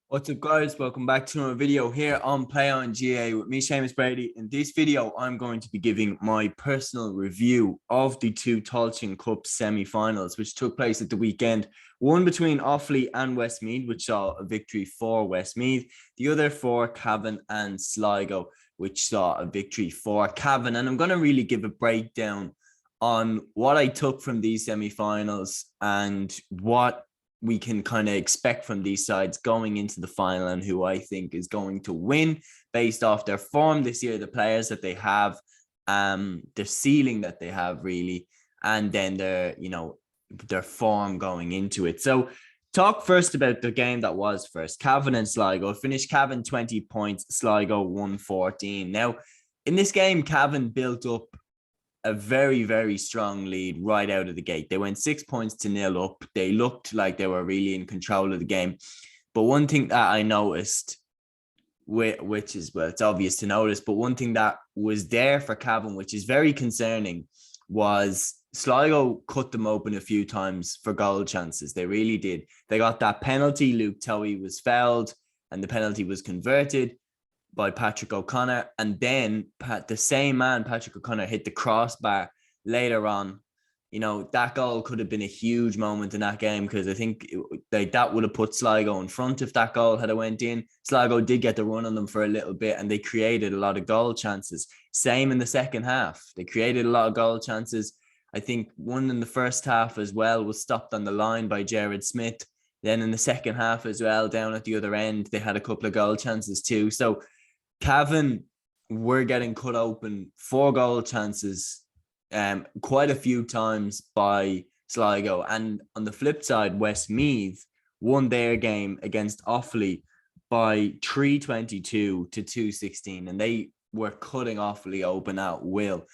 What's up, guys? Welcome back to another video here on Play On GA with me, Seamus Brady. In this video, I'm going to be giving my personal review of the two Tailteann Cup semi-finals, which took place at the weekend. One between Offaly and Westmeath, which saw a victory for Westmeath. The other for CAVAN and Sligo, which saw a victory for CAVAN. And I'm going to really give a breakdown on what I took from these semi-finals and what we can kind of expect from these sides going into the final and who I think is going to win based off their form this year, the players that they have, the ceiling that they have really, and then their form going into it. So talk first about the game that was first. CAVAN and Sligo. Finished CAVAN 20 points, Sligo 114. Now, in this game, CAVAN built up a very, very strong lead right out of the gate. They went 6 points to 0 up. They looked like they were really in control of the game. But one thing that I noticed, which is, well, it's obvious to notice, but one thing that was there for CAVAN, which is very concerning, was Sligo cut them open a few times for goal chances. They really did. They got that penalty. Luke Towie was fouled and the penalty was converted by Patrick O'Connor, and then the same man, Patrick O'Connor, hit the crossbar later on. You know, that goal could have been a huge moment in that game because I think that would have put Sligo in front if that goal had went in. Sligo did get the run on them for a little bit and they created a lot of goal chances. Same in the second half. They created a lot of goal chances. I think one in the first half as well was stopped on the line by Jared Smith. Then in the second half as well, down at the other end, they had a couple of goal chances too. So CAVAN were getting cut open 4 goal chances quite a few times by Sligo. And on the flip side, Westmeath won their game against Offaly by 322 to 216. And they were cutting Offaly open at will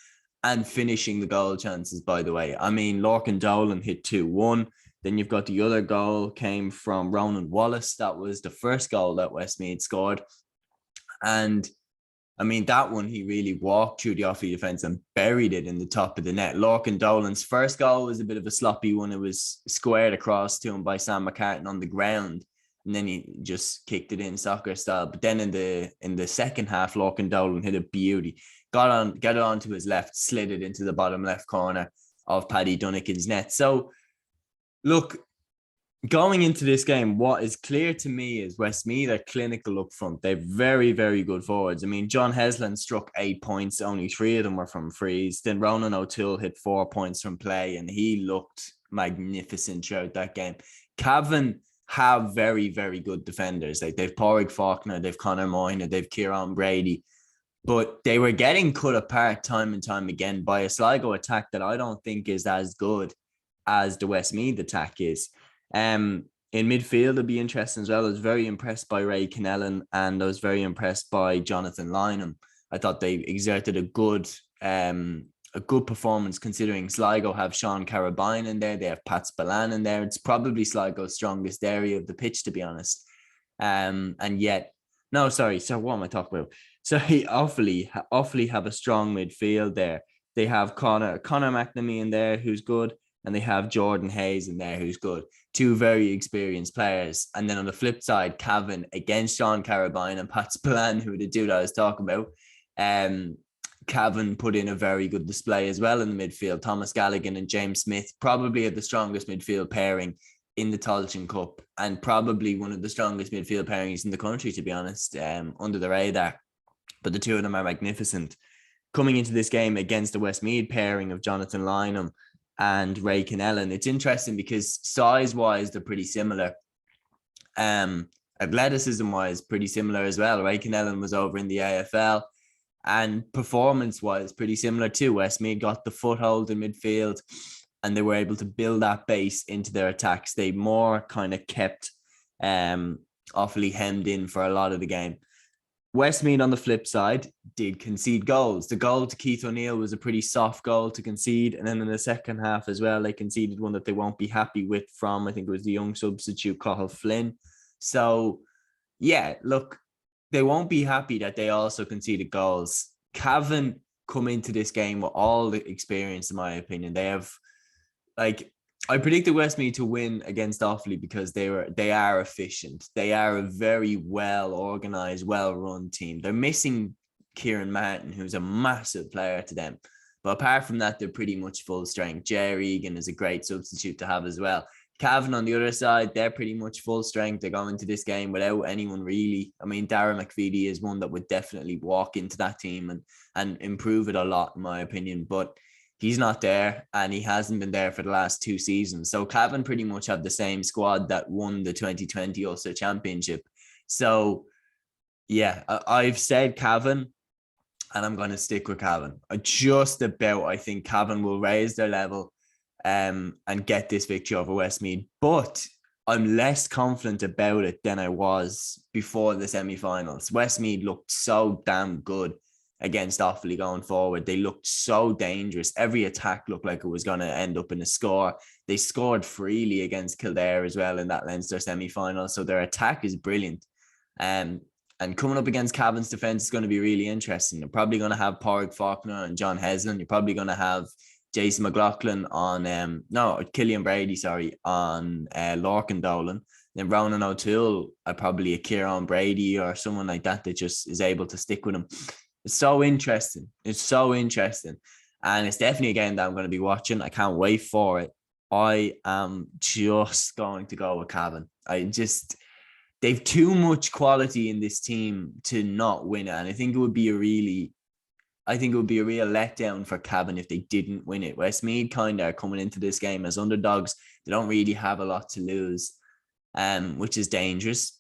and finishing the goal chances, by the way. I mean, Lorcan Dolan hit 2-1. Then you've got the other goal came from Ronan Wallace. That was the first goal that Westmeath scored. And I mean, that one, he really walked through the Offaly defence and buried it in the top of the net. Lorcan Dolan's first goal was a bit of a sloppy one. It was squared across to him by Sam McCartan on the ground. And then he just kicked it in soccer style. But then in the second half, Lorcan Dolan hit a beauty. Got it onto his left, slid it into the bottom left corner of Paddy Dunnigan's net. So, look, going into this game, what is clear to me is Westmeath are clinical up front. They're very, very good forwards. I mean, John Hesland struck 8 points. Only 3 of them were from frees. Then Ronan O'Toole hit 4 points from play, and he looked magnificent throughout that game. CAVAN have very, very good defenders. Like they've Pádraig Faulkner, they've Conor Moyna, they've Kieran Brady. But they were getting cut apart time and time again by a Sligo attack that I don't think is as good as the Westmeath attack is. In midfield, it'll be interesting as well. I was very impressed by Ray Kennellan and I was very impressed by Jonathan Lynham. I thought they exerted a good performance considering Sligo have Sean Carabine in there. They have Pat Spillane in there. It's probably Sligo's strongest area of the pitch, to be honest. So what am I talking about? So Offaly have a strong midfield there. They have Conor McNamee in there, who's good. And they have Jordan Hayes in there, who's good. 2 very experienced players. And then on the flip side, CAVAN against Sean Carabine and Pat Spillane, who the dude I was talking about. CAVAN put in a very good display as well in the midfield. Thomas Galligan and James Smith probably are the strongest midfield pairing in the Tailteann Cup and probably one of the strongest midfield pairings in the country, to be honest, under the radar. But the 2 of them are magnificent. Coming into this game against the Westmeath pairing of Jonathan Lynham and Ray Kennellan, it's interesting because size-wise, they're pretty similar. Athleticism-wise, pretty similar as well. Ray Kennellan was over in the AFL, and performance-wise, pretty similar too. Westmeath got the foothold in midfield, and they were able to build that base into their attacks. They more kind of kept Offaly hemmed in for a lot of the game. Westmeath, on the flip side, did concede goals. The goal to Keith O'Neill was a pretty soft goal to concede. And then in the second half as well, they conceded one that they won't be happy with from, I think it was the young substitute, Cathal Flynn. So, yeah, look, they won't be happy that they also conceded goals. CAVAN come into this game with all the experience, in my opinion. They have, like, I predicted Westmeath to win against Offaly because they are efficient. They are a very well organized, well run team. They're missing Kieran Martin, who's a massive player to them. But apart from that, they're pretty much full strength. Jerry Egan is a great substitute to have as well. Cavan on the other side, they're pretty much full strength. They're going into this game without anyone really. I mean, Darragh McVeety is one that would definitely walk into that team and improve it a lot, in my opinion. But he's not there, and he hasn't been there for the last 2 seasons. So Cavan pretty much have the same squad that won the 2020 Ulster Championship. So yeah, I've said Cavan, and I'm going to stick with Cavan. I think Cavan will raise their level and get this victory over Westmeath. But I'm less confident about it than I was before the semi-finals. Westmeath looked so damn good against Offaly going forward. They looked so dangerous. Every attack looked like it was going to end up in a score. They scored freely against Kildare as well in that Leinster semi-final. So their attack is brilliant. And coming up against Cavan's defence is going to be really interesting. They're probably going to have Pádraig Faulkner and John Heslin. You're probably going to have Jason McLaughlin on Killian Brady, on Lorcan Dolan. Then Ronan O'Toole, probably a Kieran Brady or someone like that just is able to stick with him. It's so interesting. And it's definitely a game that I'm going to be watching. I can't wait for it. I am just going to go with Cavan. They've too much quality in this team to not win it. And I think it would be a real letdown for Cavan if they didn't win it. Westmeath kind of are coming into this game as underdogs. They don't really have a lot to lose, which is dangerous.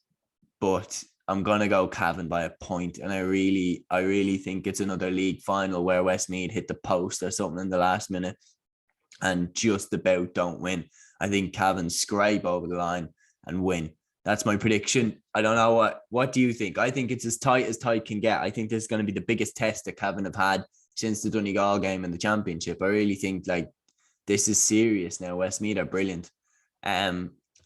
But I'm going to go Cavan by a point. And I really think it's another league final where Westmeath hit the post or something in the last minute and just about don't win. I think Cavan scrape over the line and win. That's my prediction. I don't know what do you think? I think it's as tight can get. I think this is going to be the biggest test that Cavan have had since the Donegal game in the championship. I really think this is serious now. Westmeath are brilliant.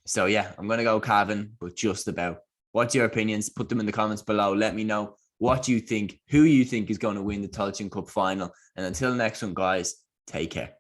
So yeah, I'm going to go Cavan, but just about. What's your opinions? Put them in the comments below. Let me know what you think, who you think is going to win the Tailteann Cup final. And until next one, guys, take care.